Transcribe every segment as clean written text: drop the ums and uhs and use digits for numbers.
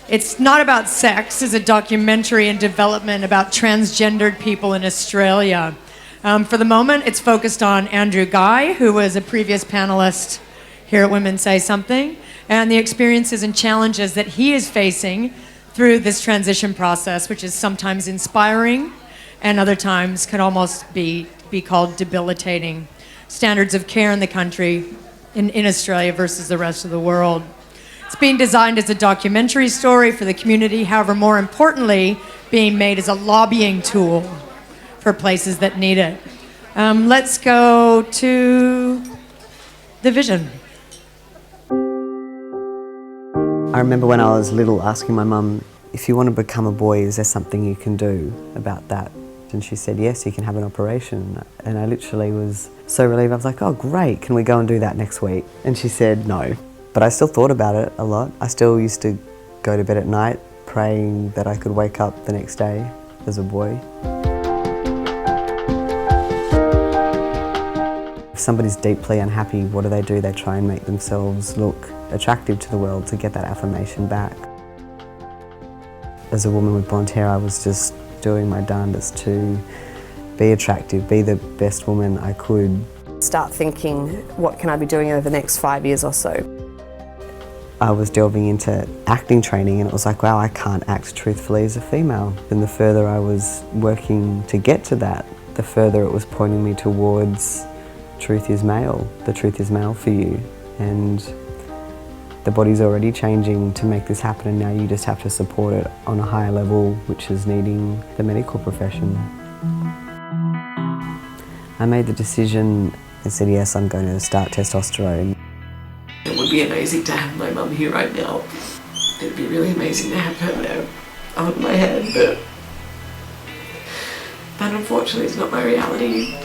It's Not About Sex is a documentary in development about transgendered people in Australia. For the moment, it's focused on Andrew Guy, who was a previous panelist here at Women Say Something, and the experiences and challenges that he is facing through this transition process, which is sometimes inspiring and other times can almost be called debilitating. Standards of care in the country, in Australia versus the rest of the world. It's being designed as a documentary story for the community, however, more importantly, being made as a lobbying tool for places that need it. Let's go to the vision. I remember when I was little asking my mum, if you want to become a boy, is there something you can do about that? And she said, yes, you can have an operation. And I literally was so relieved. I was like, oh, great, can we go and do that next week? And she said no. But I still thought about it a lot. I still used to go to bed at night praying that I could wake up the next day as a boy. If somebody's deeply unhappy, what do? They try and make themselves look attractive to the world to get that affirmation back. As a woman with blonde hair, I was just doing my darndest to be attractive, be the best woman I could. Start thinking, what can I be doing over the next 5 years or so? I was delving into acting training and it was like, wow, I can't act truthfully as a female. And the further I was working to get to that, the further it was pointing me towards truth is male. The truth is male for you. And the body's already changing to make this happen, and now you just have to support it on a higher level, which is needing the medical profession. I made the decision and said, yes, I'm going to start testosterone. It would be amazing to have my mum here right now. It would be really amazing to have her there on my head, but unfortunately it's not my reality.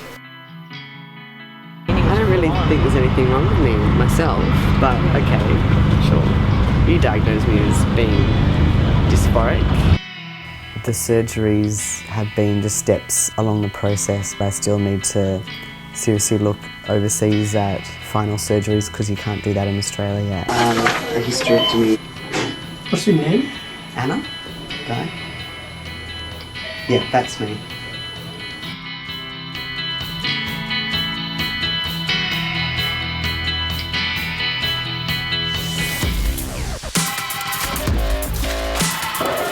I don't really think there's anything wrong with me, myself, but okay, sure. You diagnosed me as being dysphoric. The surgeries have been just steps along the process, but I still need to seriously look overseas at final surgeries because you can't do that in Australia. A hysterectomy. What's your name? Anna? Guy? Yeah, that's me.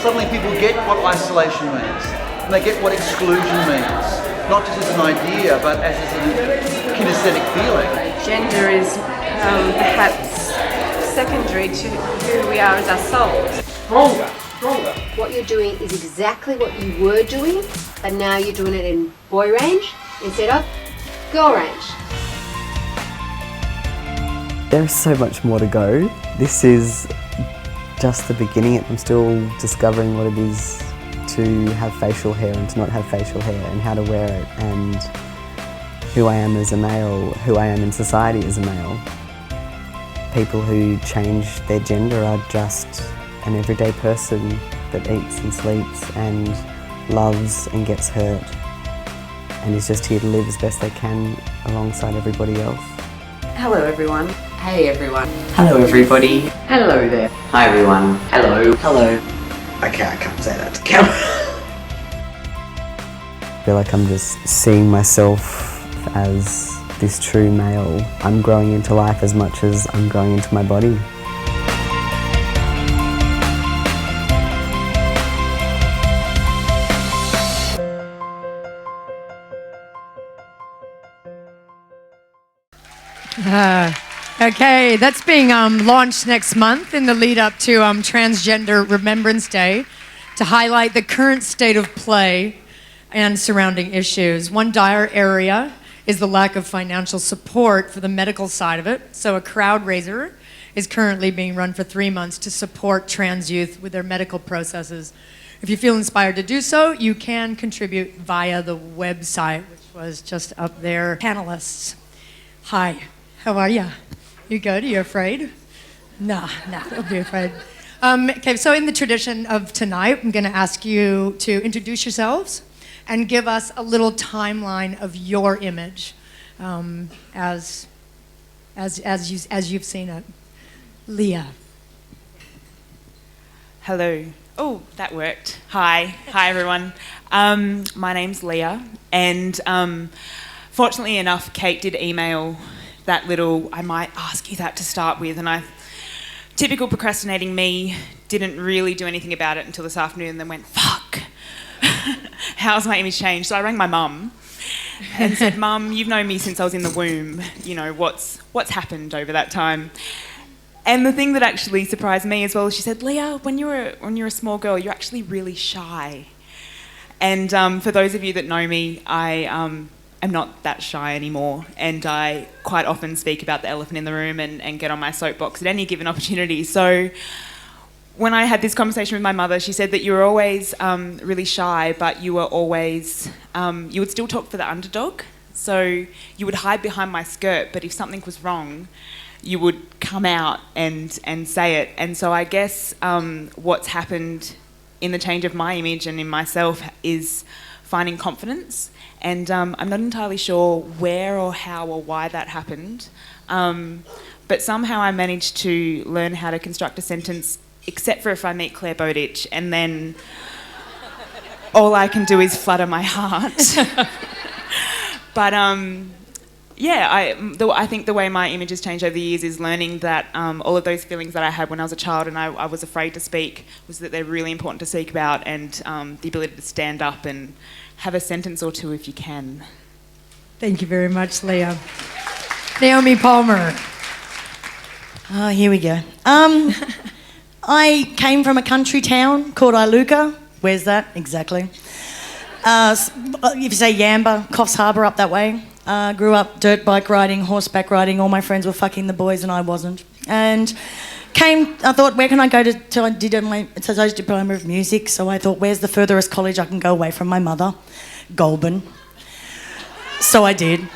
Suddenly people get what isolation means, and they get what exclusion means, not just as an idea, but as a kinesthetic feeling. Gender is perhaps secondary to who we are as our souls. Stronger. What you're doing is exactly what you were doing, but now you're doing it in boy range instead of girl range. There's so much more to go. This is just the beginning. I'm still discovering what it is to have facial hair and to not have facial hair, and how to wear it, and who I am as a male, who I am in society as a male. People who change their gender are just an everyday person that eats and sleeps and loves and gets hurt, and is just here to live as best they can alongside everybody else. Hello everyone. Hey everyone. Hello everybody. Hello there. Hi everyone. Hello. Hello. Okay, I can't say that to camera. I feel like I'm just seeing myself as this true male. I'm growing into life as much as I'm growing into my body. Okay, that's being launched next month in the lead up to Transgender Remembrance Day to highlight the current state of play and surrounding issues. One dire area is the lack of financial support for the medical side of it. So a crowd raiser is currently being run for 3 months to support trans youth with their medical processes. If you feel inspired to do so, you can contribute via the website, which was just up there. Panelists, hi, how are you? You good? Are you afraid? Nah, don't be afraid. Okay, so in the tradition of tonight, I'm going to ask you to introduce yourselves and give us a little timeline of your image as you've seen it. Leah. Hello. Oh, that worked. Hi everyone. My name's Leah, and fortunately enough, Kate did email that little, I might ask you that to start with, and typical procrastinating me, didn't really do anything about it until this afternoon and then went, fuck, how's my image changed? So I rang my mum and said, Mum, you've known me since I was in the womb, you know, what's happened over that time? And the thing that actually surprised me as well, she said, Leah, when you're a small girl, you're actually really shy. And for those of you that know me, I am not that shy anymore. And I quite often speak about the elephant in the room and get on my soapbox at any given opportunity. So when I had this conversation with my mother, she said that you were always really shy, but you were always, you would still talk for the underdog. So you would hide behind my skirt, but if something was wrong, you would come out and say it. And so I guess what's happened in the change of my image and in myself is finding confidence. And I'm not entirely sure where or how or why that happened. But somehow I managed to learn how to construct a sentence, except for if I meet Claire Bowditch, and then all I can do is flutter my heart. But yeah, I think the way my image has changed over the years is learning that all of those feelings that I had when I was a child and I was afraid to speak was that they're really important to speak about, and the ability to stand up and have a sentence or two if you can. Thank you very much, Leah. Naomi Palmer. Oh, here we go. I came from a country town called Iluka. Where's that? Exactly. If you say Yamba, Coffs Harbour up that way. Grew up dirt bike riding, horseback riding. All my friends were fucking the boys and I wasn't. And I thought, where can I go to I did my associate diploma of music, so I thought, where's the furthest college I can go away from my mother? Goulburn. So I did.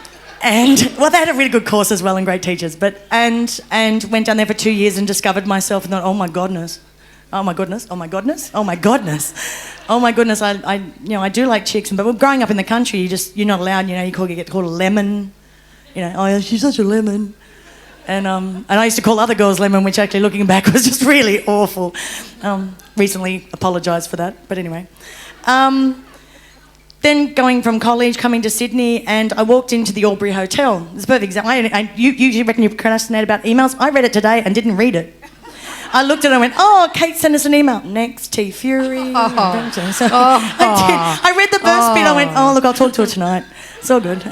And, well, they had a really good course as well and great teachers, and went down there for 2 years and discovered myself and thought, oh my goodness, oh my goodness, oh my goodness, oh my goodness, oh my goodness, I do like chicks, but growing up in the country, you're not allowed, you get called a lemon, oh, she's such a lemon. And I used to call other girls lemon, which actually looking back was just really awful. Recently apologised for that, but anyway. Then going from college, coming to Sydney, and I walked into the Albury Hotel. It's a perfect example. You reckon you procrastinate about emails? I read it today and didn't read it. I looked at it and went, oh, Kate sent us an email. Next, T Fury. So I read the first bit. I went, oh, look, I'll talk to her tonight. It's all good.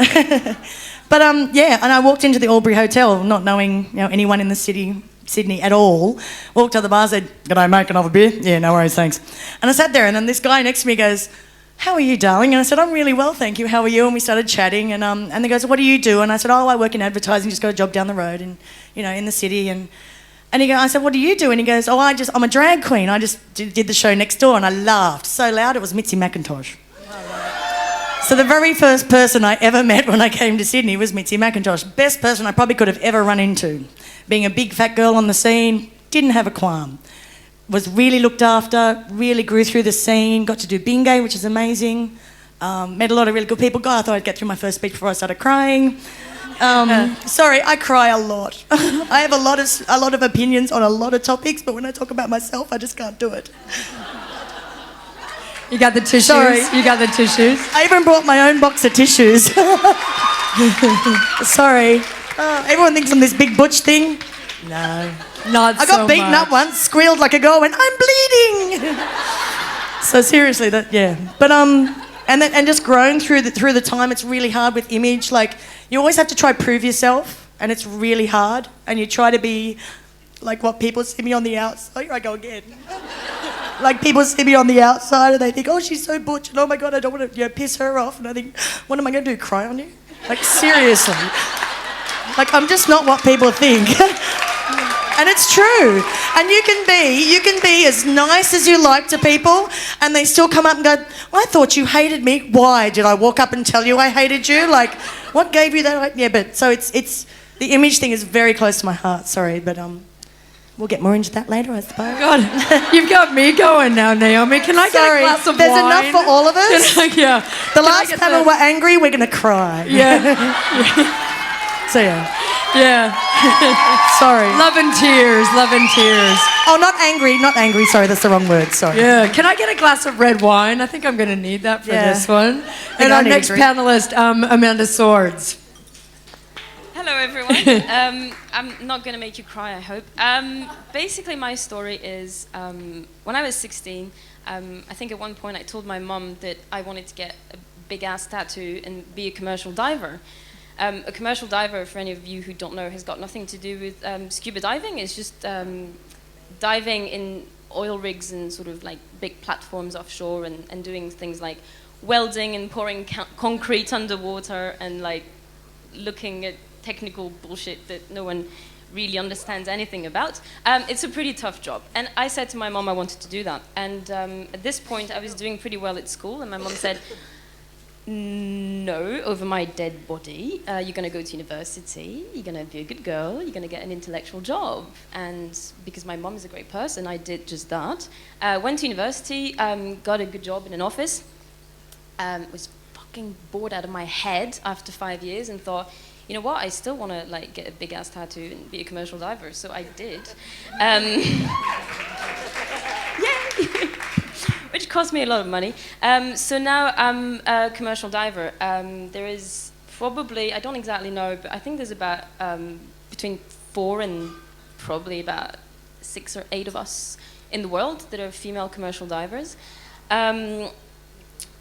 But yeah, and I walked into the Albury Hotel, not knowing anyone in the city, Sydney at all. Walked to the bar, said, "G'day, mate, can I have a beer?" "Yeah, no worries, thanks." And I sat there, and then this guy next to me goes, "How are you, darling?" And I said, "I'm really well, thank you. How are you?" And we started chatting, and they goes, "What do you do?" And I said, "Oh, I work in advertising, just got a job down the road, and in the city." And I said, "What do you do?" And he goes, "Oh, I'm a drag queen. I just did the show next door." And I laughed so loud it was Mitzi McIntosh. So the very first person I ever met when I came to Sydney was Mitzi McIntosh. Best person I probably could have ever run into. Being a big fat girl on the scene, didn't have a qualm. Was really looked after, really grew through the scene, got to do bingo, which is amazing. Met a lot of really good people. God, I thought I'd get through my first speech before I started crying. Sorry, I cry a lot. I have a lot of opinions on a lot of topics, but when I talk about myself, I just can't do it. You got the tissues? Sorry. You got the tissues? I even brought my own box of tissues. Sorry. Everyone thinks I'm this big butch thing. No. Not I got beaten up once, squealed like a girl, went, "I'm bleeding." So seriously, But and just growing through the time, it's really hard with image. Like you always have to try prove yourself, and it's really hard. And you try to be like what people see me on the outside. Oh, here I go again. Like people see me on the outside and they think, "Oh, she's so butch," and "Oh my God, I don't want to piss her off." And I think, "What am I going to do? Cry on you?" Like seriously. Like I'm just not what people think. And it's true. And you can be as nice as you like to people and they still come up and go, "I thought you hated me." "Why? Did I walk up and tell you I hated you? Like, what gave you that?" Yeah, but so it's the image thing is very close to my heart, sorry, but we'll get more into that later, I suppose. God, you've got me going now, Naomi. Can I get a glass of there's wine? enough for all of us. Yeah. The last panel were angry, we're going to cry. Yeah. So yeah. Yeah. Sorry. Love and tears. Oh, not angry. Sorry, that's the wrong word. Sorry. Yeah. Can I get a glass of red wine? I think I'm going to need that for Yeah. this one. And I our need a next drink. panelist, Amanda Sordes. Hello, everyone. I'm not going to make you cry, I hope. Basically, my story is when I was 16, I think at one point I told my mum that I wanted to get a big-ass tattoo and be a commercial diver. A commercial diver, for any of you who don't know, has got nothing to do with scuba diving. It's just diving in oil rigs and sort of like big platforms offshore and doing things like welding and pouring concrete underwater and like looking at technical bullshit that no one really understands anything about. It's a pretty tough job. And I said to my mom I wanted to do that. And at this point I was doing pretty well at school and my mom said, no, over my dead body, you're going to go to university, you're going to be a good girl, you're going to get an intellectual job. And because my mom is a great person, I did just that. Went to university, got a good job in an office, was fucking bored out of my head after 5 years and thought, you know what, I still want to like get a big ass tattoo and be a commercial diver, so I did. Yay! Which cost me a lot of money. So now I'm a commercial diver. There is probably, I don't exactly know, but I think there's about between 4 and probably about 6 or 8 of us in the world that are female commercial divers. And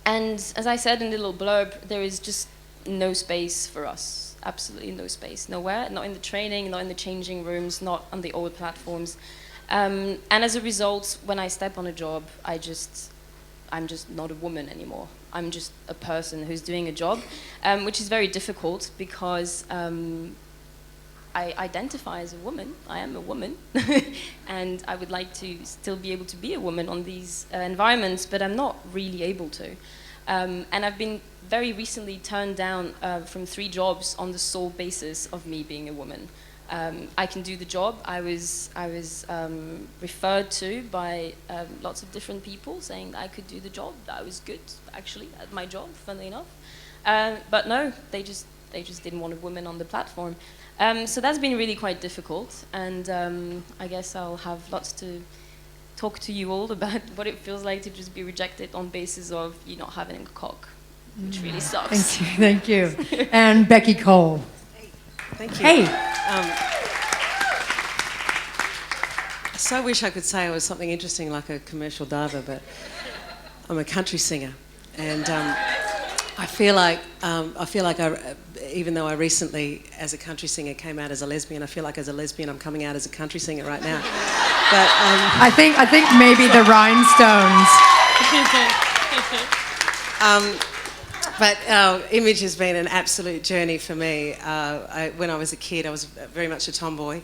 as I said in the little blurb, there is just no space for us. Absolutely no space, nowhere, not in the training, not in the changing rooms, not on the old platforms. And as a result, when I step on a job, I'm just not a woman anymore. I'm just a person who's doing a job, which is very difficult because I identify as a woman. I am a woman, and I would like to still be able to be a woman on these environments, but I'm not really able to. And I've been very recently turned down from 3 jobs on the sole basis of me being a woman. I can do the job. I was referred to by lots of different people saying that I could do the job, that I was good, actually, at my job, funnily enough. But no, they just didn't want a woman on the platform. So that's been really quite difficult, and I guess I'll have lots to talk to you all about what it feels like to just be rejected on basis of you not having a cock, which really sucks. Thank you. And Beccy Cole. Thank you. Hey. I so wish I could say I was something interesting like a commercial diver, but I'm a country singer, and I feel like even though I recently, as a country singer, came out as a lesbian, I feel like as a lesbian I'm coming out as a country singer right now. But I think maybe the rhinestones. But image has been an absolute journey for me. When I was a kid, I was very much a tomboy,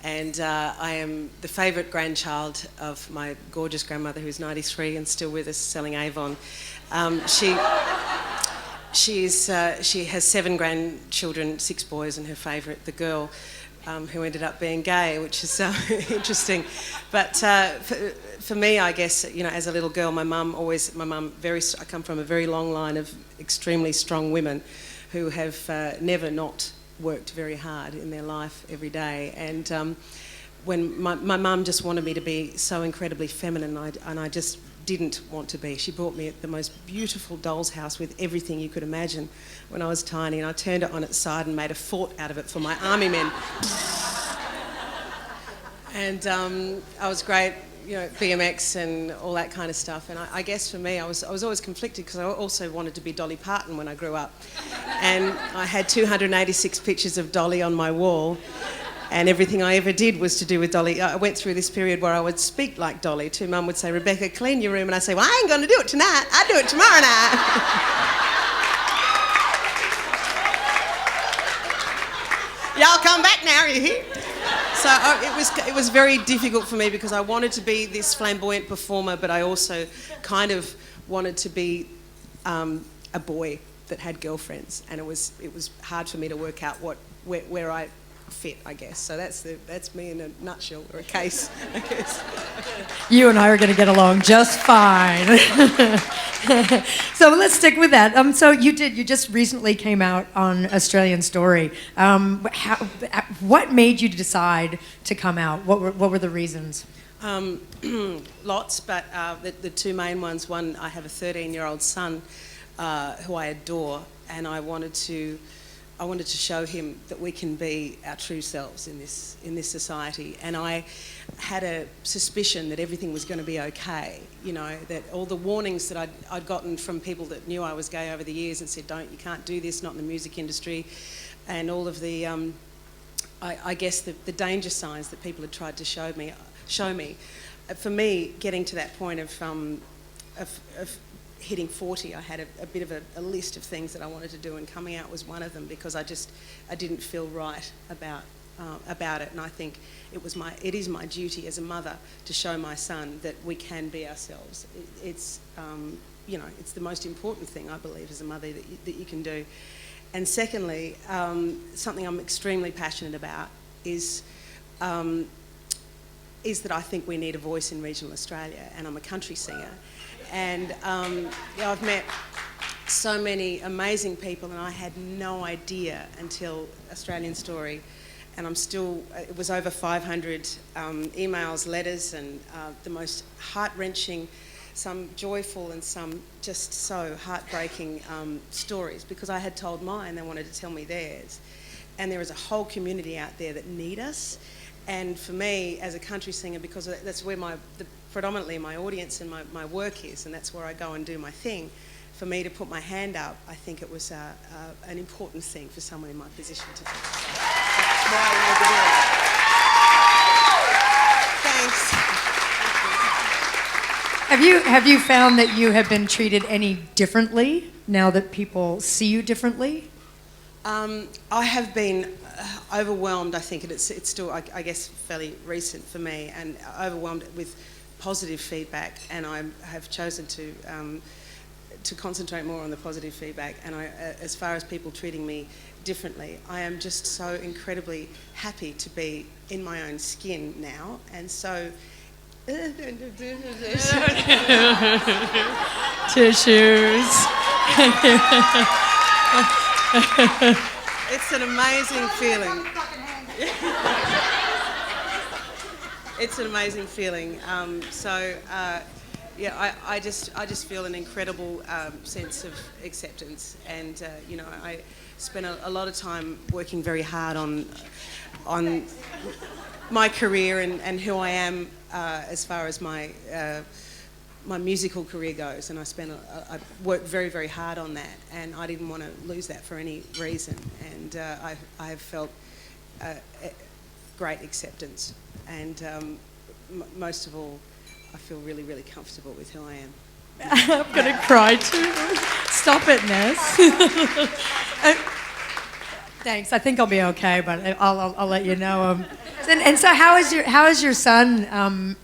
and I am the favourite grandchild of my gorgeous grandmother, who's 93 and still with us, selling Avon. She has 7 grandchildren, 6 boys, and her favourite, the girl, who ended up being gay, which is so interesting. But for me, I guess, as a little girl, I come from a very long line of extremely strong women who have never not worked very hard in their life every day. And when my mum just wanted me to be so incredibly feminine, and I just didn't want to be. She bought me the most beautiful doll's house with everything you could imagine when I was tiny, and I turned it on its side and made a fort out of it for my army men. And I was great, BMX and all that kind of stuff. And I guess for me, I was always conflicted because I also wanted to be Dolly Parton when I grew up. And I had 286 pictures of Dolly on my wall. And everything I ever did was to do with Dolly. I went through this period where I would speak like Dolly. Mum would say, Rebecca, clean your room. And I'd say, well, I ain't going to do it tonight. I'll do it tomorrow night. Y'all come back now, are you here? So it was very difficult for me because I wanted to be this flamboyant performer, but I also kind of wanted to be a boy that had girlfriends. And it was hard for me to work out where I fit, I guess. So that's me in a nutshell, or a case, I guess. You and I are going to get along just fine. So let's stick with that. So you just recently came out on Australian Story. What made you decide to come out? What were the reasons? Lots, but the two main ones. One, I have a 13-year-old son who I adore, and I wanted to show him that we can be our true selves in this society. And I had a suspicion that everything was going to be okay. You know, that all the warnings that I'd gotten from people that knew I was gay over the years and said, you can't do this, not in the music industry, and all of the, I guess the danger signs that people had tried to show me. For me, getting to that point of hitting 40, I had a bit of a list of things that I wanted to do, and coming out was one of them, because I didn't feel right about it, and I think it is my duty as a mother to show my son that we can be ourselves. It's it's the most important thing, I believe, as a mother that you can do. And secondly, something I'm extremely passionate about is that I think we need a voice in regional Australia, and I'm a country singer. And I've met so many amazing people, and I had no idea until Australian Story, and it was over 500 emails, letters, and the most heart-wrenching, some joyful and some just so heartbreaking stories, because I had told mine, they wanted to tell me theirs. And there is a whole community out there that need us. And for me, as a country singer, because that's where predominantly my audience and my work is, and that's where I go and do my thing, for me to put my hand up, I think it was an important thing for someone in my position to do. So that's why I wanted to do it. Thanks. Have you found that you have been treated any differently now that people see you differently? I have been overwhelmed, I think, and it's still, I guess, fairly recent for me, and overwhelmed with positive feedback, and I have chosen to concentrate more on the positive feedback. And as far as people treating me differently, I am just so incredibly happy to be in my own skin now, and so... Tissues. It's an amazing feeling. It's an amazing feeling. I just feel an incredible sense of acceptance, and I spent a lot of time working very hard on my career and who I am as far as my musical career goes, and I worked very, very hard on that, and I didn't want to lose that for any reason, and I have felt great acceptance, and most of all, I feel really, really comfortable with who I am. I'm going to cry too. Stop it, Ness. Thanks. I think I'll be okay, but I'll let you know. And so, how is your son?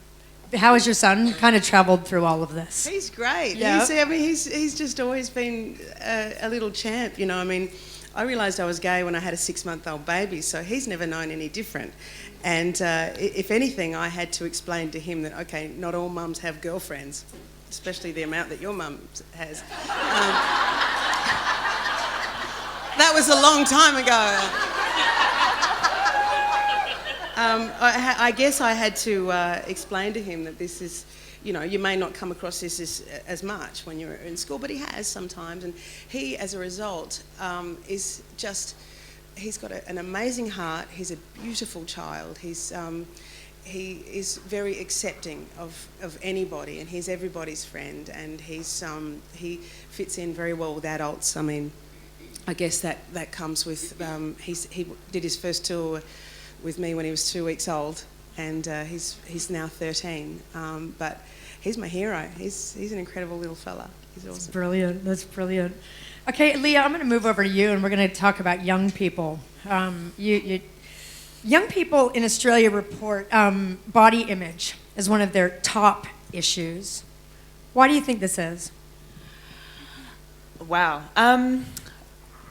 How has your son kind of travelled through all of this? He's great. Yeah. He's just always been a little champ. I realised I was gay when I had a 6-month-old baby, so he's never known any different. And if anything, I had to explain to him that, okay, not all mums have girlfriends, especially the amount that your mum has. That was a long time ago. I guess I had to explain to him that this is, you may not come across this as much when you're in school, but he has sometimes. And he, as a result, he's got an amazing heart. He's a beautiful child. He is very accepting of anybody, and he's everybody's friend, and he fits in very well with adults. I mean, I guess that comes with, he did his first tour with me when he was 2 weeks old, and he's now 13. But he's my hero. He's an incredible little fella. He's awesome. That's brilliant. That's brilliant. Okay, Leah, I'm going to move over to you, and we're going to talk about young people. Young people in Australia report body image as one of their top issues. Why do you think this is? Wow.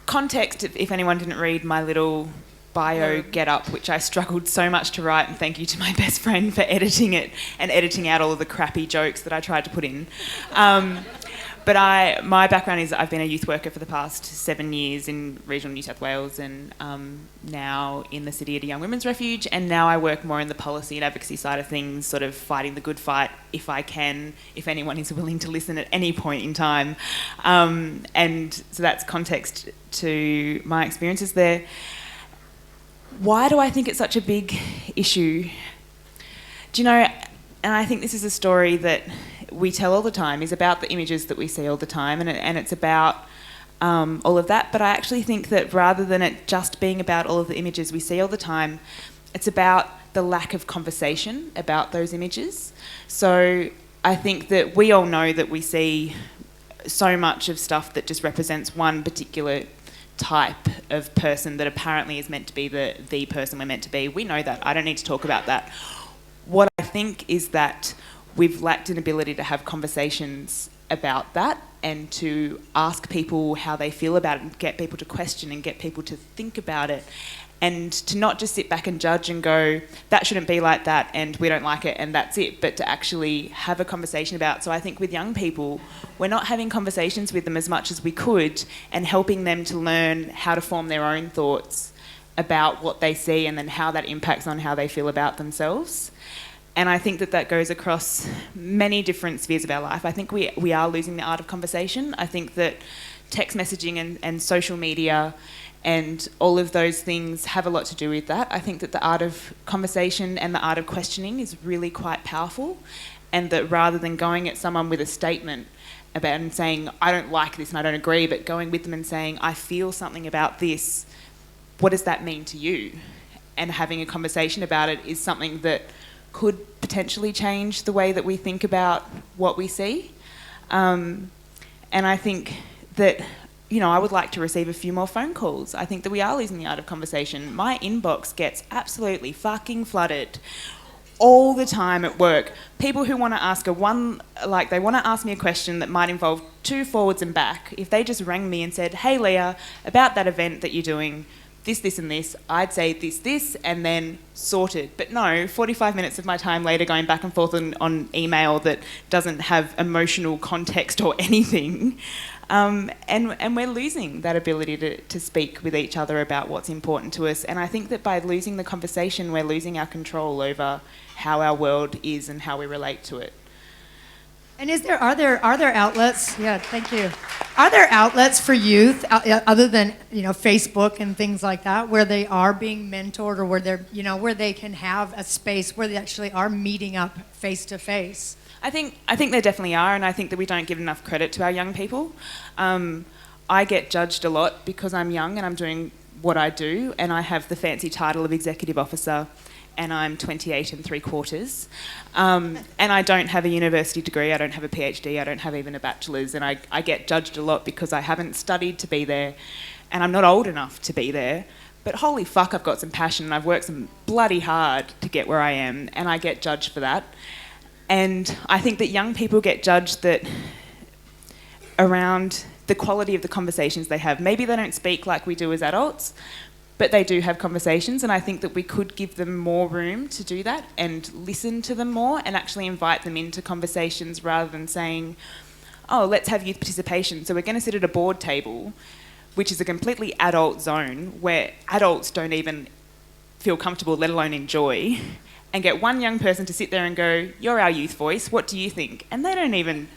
Context, if anyone didn't read my little bio get-up, which I struggled so much to write, and thank you to my best friend for editing it and editing out all of the crappy jokes that I tried to put in. But my background is that I've been a youth worker for the past 7 years in regional New South Wales, and now in the city at a young women's refuge, and now I work more in the policy and advocacy side of things, sort of fighting the good fight if I can, if anyone is willing to listen at any point in time. And so that's context to my experiences there. Why do I think it's such a big issue? Do you know, and I think this is a story that we tell all the time, is about the images that we see all the time, and it's about all of that. But I actually think that rather than it just being about all of the images we see all the time, it's about the lack of conversation about those images. So I think that we all know that we see so much of stuff that just represents one particular type of person that apparently is meant to be the person we're meant to be. We know that. I don't need to talk about that. What I think is that we've lacked an ability to have conversations about that and to ask people how they feel about it and get people to question and get people to think about it, and to not just sit back and judge and go, that shouldn't be like that and we don't like it and that's it, but to actually have a conversation about it. So I think with young people, we're not having conversations with them as much as we could and helping them to learn how to form their own thoughts about what they see and then how that impacts on how they feel about themselves. And I think that goes across many different spheres of our life. I think we are losing the art of conversation. I think that text messaging and social media and all of those things have a lot to do with that. I think that the art of conversation and the art of questioning is really quite powerful, and that rather than going at someone with a statement about and saying, I don't like this and I don't agree, but going with them and saying, I feel something about this, what does that mean to you? And having a conversation about it is something that could potentially change the way that we think about what we see. And I think that, I would like to receive a few more phone calls. I think that we are losing the art of conversation. My inbox gets absolutely fucking flooded all the time at work. People who want to ask they want to ask me a question that might involve 2 forwards and back. If they just rang me and said, hey Leah, about that event that you're doing, this and this, I'd say this, and then sorted. But no, 45 minutes of my time later going back and forth on email that doesn't have emotional context or anything. And we're losing that ability to speak with each other about what's important to us. And I think that by losing the conversation, we're losing our control over how our world is and how we relate to it. And are there outlets? Yeah, thank you. Are there outlets for youth other than Facebook and things like that, where they are being mentored, or where they can have a space where they actually are meeting up face to face? I think there definitely are, and I think that we don't give enough credit to our young people. I get judged a lot because I'm young and I'm doing what I do, and I have the fancy title of executive officer, and I'm 28 3/4. And I don't have a university degree, I don't have a PhD, I don't have even a bachelor's, and I get judged a lot because I haven't studied to be there, and I'm not old enough to be there. But holy fuck, I've got some passion and I've worked some bloody hard to get where I am, and I get judged for that. And I think that young people get judged around the quality of the conversations they have. Maybe they don't speak like we do as adults, but they do have conversations, and I think that we could give them more room to do that and listen to them more and actually invite them into conversations rather than saying, oh, let's have youth participation. So we're going to sit at a board table, which is a completely adult zone where adults don't even feel comfortable, let alone enjoy, and get one young person to sit there and go, you're our youth voice, what do you think? And they don't even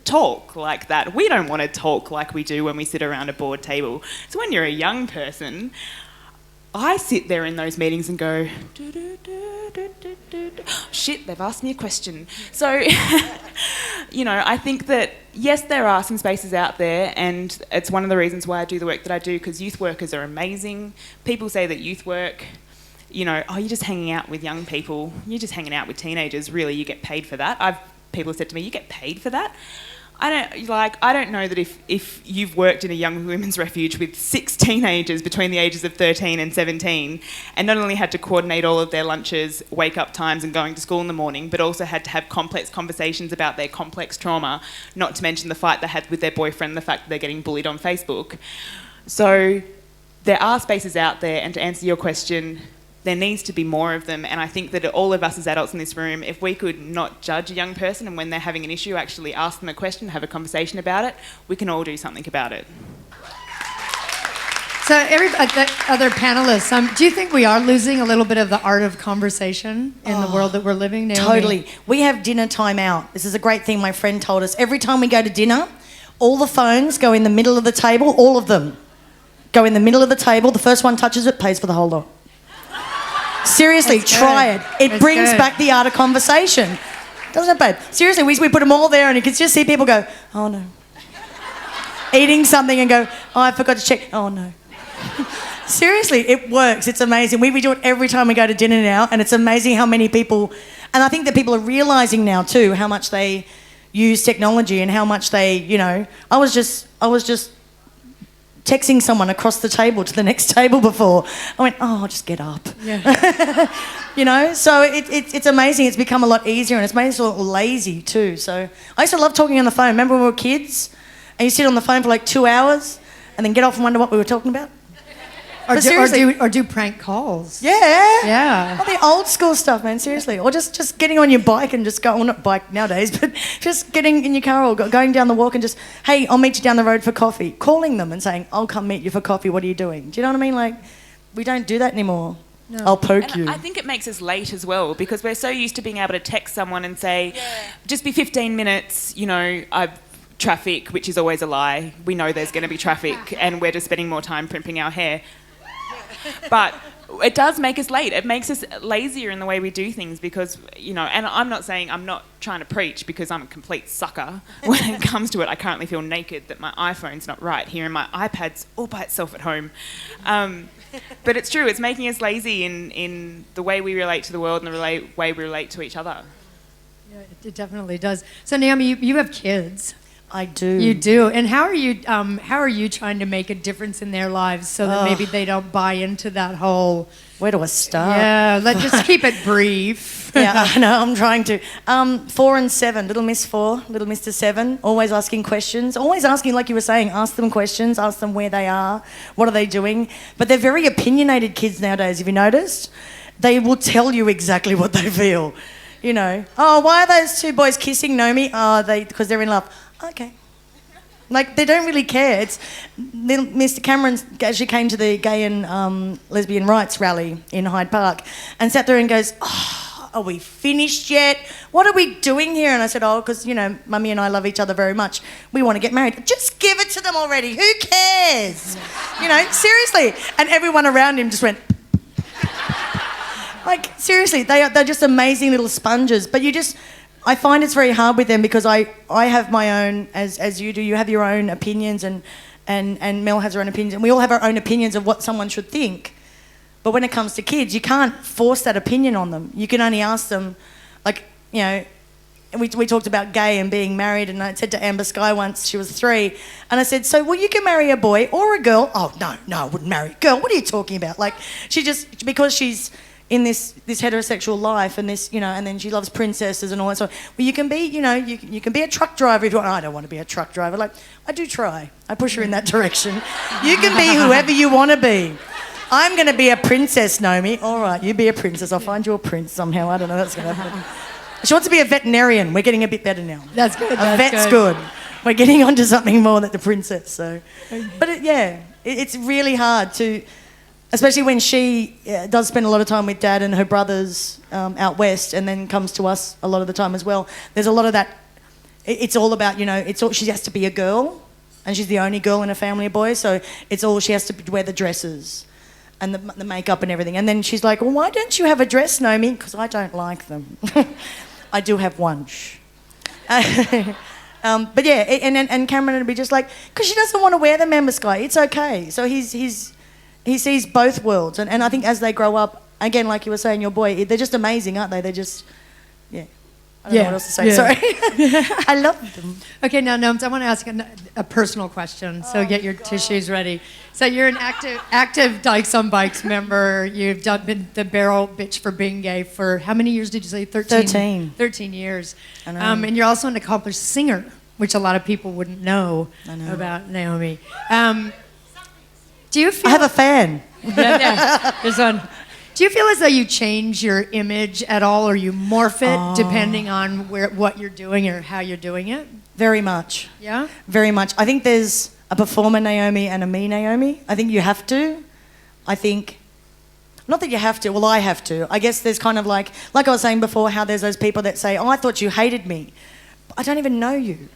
talk like that. We don't want to talk like we do when we sit around a board table. So when you're a young person, I sit there in those meetings and go, shit, they've asked me a question. So, I think that, yes, there are some spaces out there, and it's one of the reasons why I do the work that I do, because youth workers are amazing. People say that youth work, you're just hanging out with young people, you're just hanging out with teenagers, really, you get paid for that. People have said to me, you get paid for that? I don't know that if you've worked in a young women's refuge with 6 teenagers between the ages of 13 and 17, and not only had to coordinate all of their lunches, wake-up times and going to school in the morning, but also had to have complex conversations about their complex trauma, not to mention the fight they had with their boyfriend, the fact that they're getting bullied on Facebook. So there are spaces out there, and to answer your question, there needs to be more of them, and I think that all of us as adults in this room, if we could not judge a young person and when they're having an issue, actually ask them a question, have a conversation about it, we can all do something about it. So, the other panelists, do you think we are losing a little bit of the art of conversation in the world that we're living, Naomi? Totally. We have dinner time out. This is a great thing my friend told us. Every time we go to dinner, all the phones go in the middle of the table, all of them go in the middle of the table. The first one touches it, pays for the whole lot. Seriously, try it. It brings back the art of conversation. Doesn't it, babe? Seriously, we put them all there and you can just see people go, oh no. Eating something and go, oh, I forgot to check. Oh no. Seriously, it works. It's amazing. We do it every time we go to dinner now, and it's amazing how many people, and I think that people are realising now too how much they use technology and how much they, you know, I was just texting someone across the table to the next table before. I went, oh, just get up. Yeah. You know, so it's amazing. It's become a lot easier, and it's made us a little lazy too. So I used to love talking on the phone. Remember when we were kids and you sit on the phone for like 2 hours and then get off and wonder what we were talking about? Or do prank calls. Yeah. Yeah. All the old school stuff, man, seriously. Or just getting on your bike and just go, well, not bike nowadays, but just getting in your car or going down the walk and just, hey, I'll meet you down the road for coffee. Calling them and saying, I'll come meet you for coffee. What are you doing? Do you know what I mean? Like, we don't do that anymore. No. I'll poke you. I think it makes us late as well because we're so used to being able to text someone and say, just be 15 minutes, you know, traffic, which is always a lie. We know there's going to be traffic and we're just spending more time primping our hair. But it does make us late. It makes us lazier in the way we do things because, you know, and I'm not trying to preach because I'm a complete sucker when it comes to it. I currently feel naked that my iPhone's not right here and my iPad's all by itself at home. But it's true, it's making us lazy in the way we relate to the world and the way we relate to each other. Yeah, it definitely does. So Naomi, you have kids. I do. You do. And how are you trying to make a difference in their lives so that maybe they don't buy into that whole... Where do I start? Yeah, let's just keep it brief. Yeah, I know, I'm trying to. 4 and 7, little Miss 4, little Mr. 7, always asking questions. Always asking, like you were saying, ask them questions, ask them where they are, what are they doing. But they're very opinionated kids nowadays, have you noticed? They will tell you exactly what they feel. You know, oh, why are those two boys kissing, Naomi? Oh, because they're in love. Okay. Like, they don't really care. It's Mr. Cameron actually came to the gay and lesbian rights rally in Hyde Park and sat there and goes, oh, are we finished yet? What are we doing here? And I said, oh, because, you know, Mummy and I love each other very much. We want to get married. Just give it to them already. Who cares? You know, seriously. And everyone around him just went... Like, seriously, they're just amazing little sponges. But I find it's very hard with them because I have my own, as you do, you have your own opinions and Mel has her own opinions and we all have our own opinions of what someone should think. But when it comes to kids, you can't force that opinion on them. You can only ask them, like, you know, we talked about gay and being married and I said to Amber Sky once, she was 3, and I said, so, well, you can marry a boy or a girl. Oh, no, I wouldn't marry a girl. What are you talking about? Like, because she's... in this heterosexual life and this, you know, and then she loves princesses and all that sort of, well, you can be, you know, you can be a truck driver if you want. I don't want to be a truck driver. Like, I do try. I push her in that direction. You can be whoever you want to be. I'm going to be a princess, Naomi. All right, you be a princess. I'll find you a prince somehow. I don't know. That's going to happen. She wants to be a veterinarian. We're getting a bit better now. That's good. A vet's good. We're getting onto something more than the princess. So, but it's really hard to... Especially when she does spend a lot of time with Dad and her brothers out west and then comes to us a lot of the time as well. There's a lot of that. It's all about, you know, she has to be a girl and she's the only girl in a family of boys, so she has to wear the dresses and the makeup and everything. And then she's like, well, why don't you have a dress, Naomi? Because I don't like them. I do have one. But yeah, and Cameron would be just like, because she doesn't want to wear them, Amber Sky. It's okay. So he sees both worlds. And I think as they grow up, again, like you were saying, your boy, they're just amazing, aren't they? They're just, I don't know what else to say. Sorry. I love them. Okay, now, Noams, I want to ask a personal question, so get your tissues ready. So you're an active Dykes on Bikes member. You've been the barrel bitch for being gay for how many years did you say? 13. 13 years. I know. And you're also an accomplished singer, which a lot of people wouldn't know about Naomi. Do you feel... I have a fan. Yeah, there's one. Do you feel as though you change your image at all, or you morph it depending on what you're doing or how you're doing it? Very much. Yeah? Very much. I think there's a performer Naomi and a me Naomi. I think you have to. I think, not that you have to, well, I have to. I guess there's kind of like I was saying before, how there's those people that say, oh, I thought you hated me. But I don't even know you.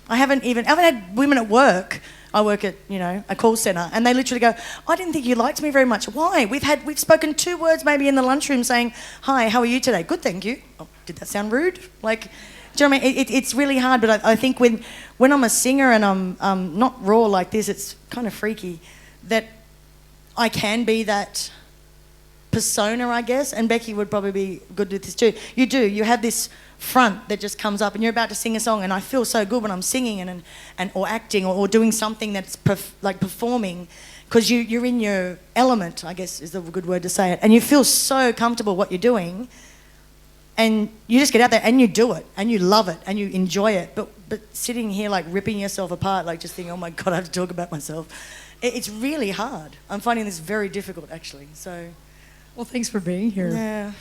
I haven't had women at work. I work at, a call centre, and they literally go, I didn't think you liked me very much. Why? We've spoken 2 words maybe in the lunchroom saying, hi, how are you today? Good, thank you. Oh, did that sound rude? Like, do you know what I mean? It's really hard, but I think when I'm a singer and I'm not raw like this, it's kind of freaky that I can be that persona, I guess, and Beccy would probably be good with this too. You have this front that just comes up and you're about to sing a song, and I feel so good when I'm singing and or acting or doing something that's like performing, because you're in your element, I guess is the good word to say it, and you feel so comfortable what you're doing, and you just get out there and you do it and you love it and you enjoy it, but sitting here like ripping yourself apart, like just thinking, oh my God, I have to talk about myself, it's really hard. I'm finding this very difficult actually. So well, thanks for being here. Yeah.